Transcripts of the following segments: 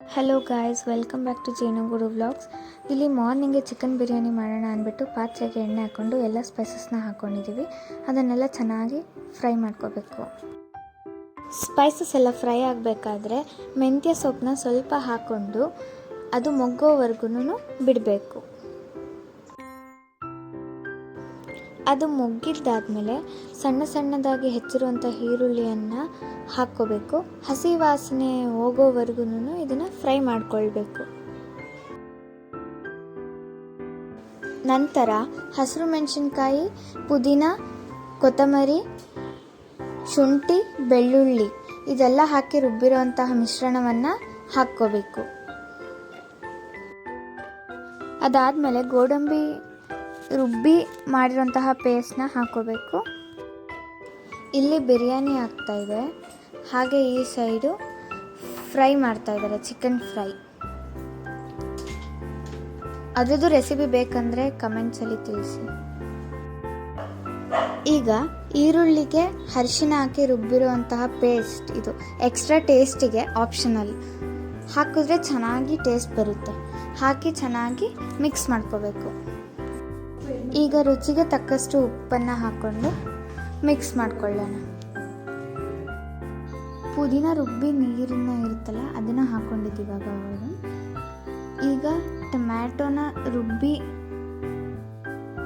Hello guys, welcome back to Jenugudu vlogs. ಇಲ್ಲಿ ಮಾರ್ನಿಂಗ್ಗೆ chicken biryani ಮಾಡೋಣ ಅಂದ್ಬಿಟ್ಟು ಪಾತ್ರೆಗೆ ಎಣ್ಣೆ ಹಾಕ್ಕೊಂಡು ಎಲ್ಲ ಸ್ಪೈಸಸ್ನ ಹಾಕ್ಕೊಂಡಿದ್ದೀವಿ. ಅದನ್ನೆಲ್ಲ ಚೆನ್ನಾಗಿ ಫ್ರೈ ಮಾಡ್ಕೋಬೇಕು. ಸ್ಪೈಸಸ್ ಎಲ್ಲ ಫ್ರೈ ಆಗಬೇಕಾದ್ರೆ ಮೆಂತ್ಯ ಸೊಪ್ಪನ್ನ ಸ್ವಲ್ಪ ಹಾಕ್ಕೊಂಡು ಅದು ಮೊಗ್ಗೋವರೆಗೂ ಬಿಡಬೇಕು. ಅದು ಮೊಗ್ಗಿದ್ದಾದಮೇಲೆ ಸಣ್ಣ ಸಣ್ಣದಾಗಿ ಹೆಚ್ಚಿರುವಂಥ ಈರುಳ್ಳಿಯನ್ನು ಹಾಕ್ಕೋಬೇಕು. ಹಸಿ ವಾಸನೆ ಹೋಗೋವರೆಗೂ ಇದನ್ನು ಫ್ರೈ ಮಾಡ್ಕೊಳ್ಬೇಕು. ನಂತರ ಹಸಿರು ಮೆಣಸಿನ್ಕಾಯಿ, ಪುದೀನ, ಕೊತ್ತಂಬರಿ, ಶುಂಠಿ, ಬೆಳ್ಳುಳ್ಳಿ ಇದೆಲ್ಲ ಹಾಕಿ ರುಬ್ಬಿರುವಂತಹ ಮಿಶ್ರಣವನ್ನು ಹಾಕ್ಕೋಬೇಕು. ಅದಾದಮೇಲೆ ಗೋಡಂಬಿ ರುಬ್ಬಿ ಮಾಡಿರೋಂತಹ ಪೇಸ್ಟ್ನ ಹಾಕ್ಕೋಬೇಕು. ಇಲ್ಲಿ ಬಿರಿಯಾನಿ ಆಗ್ತಾಯಿದೆ, ಹಾಗೆ ಈ ಸೈಡು ಫ್ರೈ ಮಾಡ್ತಾಯಿದ್ದಾರೆ, ಚಿಕನ್ ಫ್ರೈ. ಅದ್ರದ್ದು ರೆಸಿಪಿ ಬೇಕಂದರೆ ಕಮೆಂಟ್ಸಲ್ಲಿ ತಿಳಿಸಿ. ಈಗ ಈರುಳ್ಳಿಗೆ ಅರಿಶಿನ ಹಾಕಿ ರುಬ್ಬಿರುವಂತಹ ಪೇಸ್ಟ್, ಇದು ಎಕ್ಸ್ಟ್ರಾ ಟೇಸ್ಟಿಗೆ ಆಪ್ಷನಲ್. ಹಾಕಿದ್ರೆ ಚೆನ್ನಾಗಿ ಟೇಸ್ಟ್ ಬರುತ್ತೆ. ಹಾಕಿ ಚೆನ್ನಾಗಿ ಮಿಕ್ಸ್ ಮಾಡ್ಕೋಬೇಕು. ಈಗ ರುಚಿಗೆ ತಕ್ಕಷ್ಟು ಉಪ್ಪನ್ನು ಹಾಕ್ಕೊಂಡು ಮಿಕ್ಸ್ ಮಾಡ್ಕೊಳ್ಳೋಣ. ಪುದೀನ ರುಬ್ಬಿ ನೀರನ್ನ ಇರುತ್ತಲ್ಲ ಅದನ್ನು ಹಾಕ್ಕೊಂಡಿದ್ದೀವಿ ಅವಾಗ. ಈಗ ಟೊಮ್ಯಾಟೋನ ರುಬ್ಬಿ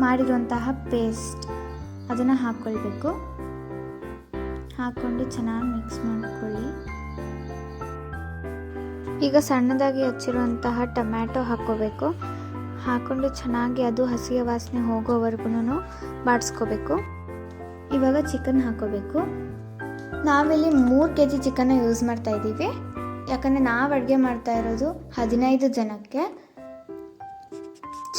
ಮಾಡಿರುವಂತಹ ಪೇಸ್ಟ್ ಅದನ್ನು ಹಾಕ್ಕೊಳ್ಬೇಕು. ಹಾಕ್ಕೊಂಡು ಚೆನ್ನಾಗಿ ಮಿಕ್ಸ್ ಮಾಡ್ಕೊಳ್ಳಿ. ಈಗ ಸಣ್ಣದಾಗಿ ಹಚ್ಚಿರುವಂತಹ ಟೊಮ್ಯಾಟೊ ಹಾಕ್ಕೋಬೇಕು. ಹಾಕ್ಕೊಂಡು ಚೆನ್ನಾಗಿ ಅದು ಹಸಿಯ ವಾಸನೆ ಹೋಗೋವರೆಗೂ ಬಾಡಿಸ್ಕೋಬೇಕು. ಇವಾಗ ಚಿಕನ್ ಹಾಕ್ಕೋಬೇಕು. ನಾವಿಲ್ಲಿ 3 kg ಚಿಕನ್ನ ಯೂಸ್ ಮಾಡ್ತಾ ಇದ್ದೀವಿ, ಯಾಕಂದರೆ ನಾವು ಅಡುಗೆ ಮಾಡ್ತಾ ಇರೋದು 15 ಜನಕ್ಕೆ.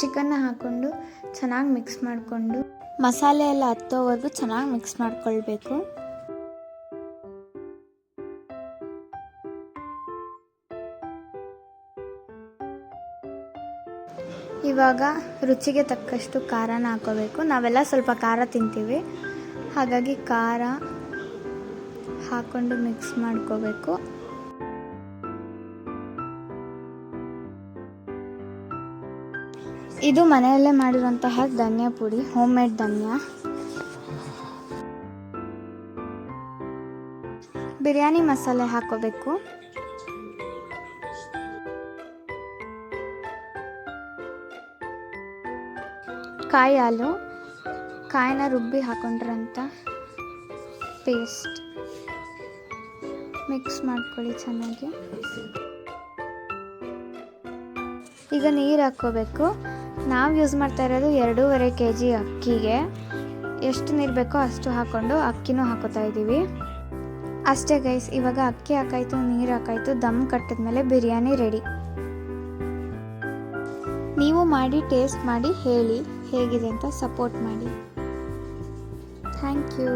ಚಿಕನ್ನ ಹಾಕ್ಕೊಂಡು ಚೆನ್ನಾಗಿ ಮಿಕ್ಸ್ ಮಾಡಿಕೊಂಡು ಮಸಾಲೆ ಎಲ್ಲ ಹತ್ತೋವರೆಗೂ ಚೆನ್ನಾಗಿ ಮಿಕ್ಸ್ ಮಾಡ್ಕೊಳ್ಬೇಕು. ಇವಾಗ ರುಚಿಗೆ ತಕ್ಕಷ್ಟು ಖಾರನ ಹಾಕೋಬೇಕು. ನಾವೆಲ್ಲ ಸ್ವಲ್ಪ ಖಾರ ತಿಂತೀವಿ, ಹಾಗಾಗಿ ಖಾರ ಹಾಕ್ಕೊಂಡು ಮಿಕ್ಸ್ ಮಾಡ್ಕೋಬೇಕು. ಇದು ಮನೆಯಲ್ಲೇ ಮಾಡಿರುವಂತಹ ಧನಿಯಾ ಪುಡಿ, ಹೋಮ್ ಮೇಡ್ ಧನಿಯಾ. ಬಿರಿಯಾನಿ ಮಸಾಲೆ ಹಾಕೋಬೇಕು. ಕಾಯಿ ಹಾಲು, ಕಾಯಿನ ರುಬ್ಬಿ ಹಾಕೊಂಡ್ರಂಥ ಪೇಸ್ಟ್ ಮಿಕ್ಸ್ ಮಾಡ್ಕೊಳ್ಳಿ ಚೆನ್ನಾಗಿ. ಈಗ ನೀರು ಹಾಕ್ಕೋಬೇಕು. ನಾವು ಯೂಸ್ ಮಾಡ್ತಾ ಇರೋದು 2.5 kg ಅಕ್ಕಿಗೆ. ಎಷ್ಟು ನೀರು ಬೇಕೋ ಅಷ್ಟು ಹಾಕ್ಕೊಂಡು ಅಕ್ಕಿನೂ ಹಾಕೋತಾ ಇದ್ದೀವಿ. ಅಷ್ಟೇ ಗೈಸ್, ಇವಾಗ ಅಕ್ಕಿ ಹಾಕಾಯ್ತು, ನೀರು ಹಾಕಾಯ್ತು, ದಮ್ ಕಟ್ಟಿದ್ಮೇಲೆ ಬಿರಿಯಾನಿ ರೆಡಿ. ನೀವು ಮಾಡಿ ಟೇಸ್ಟ್ ಮಾಡಿ ಹೇಳಿ ಹೇಗಿದೆ ಅಂತ. ಸಪೋರ್ಟ್ ಮಾಡಿ. Thank you.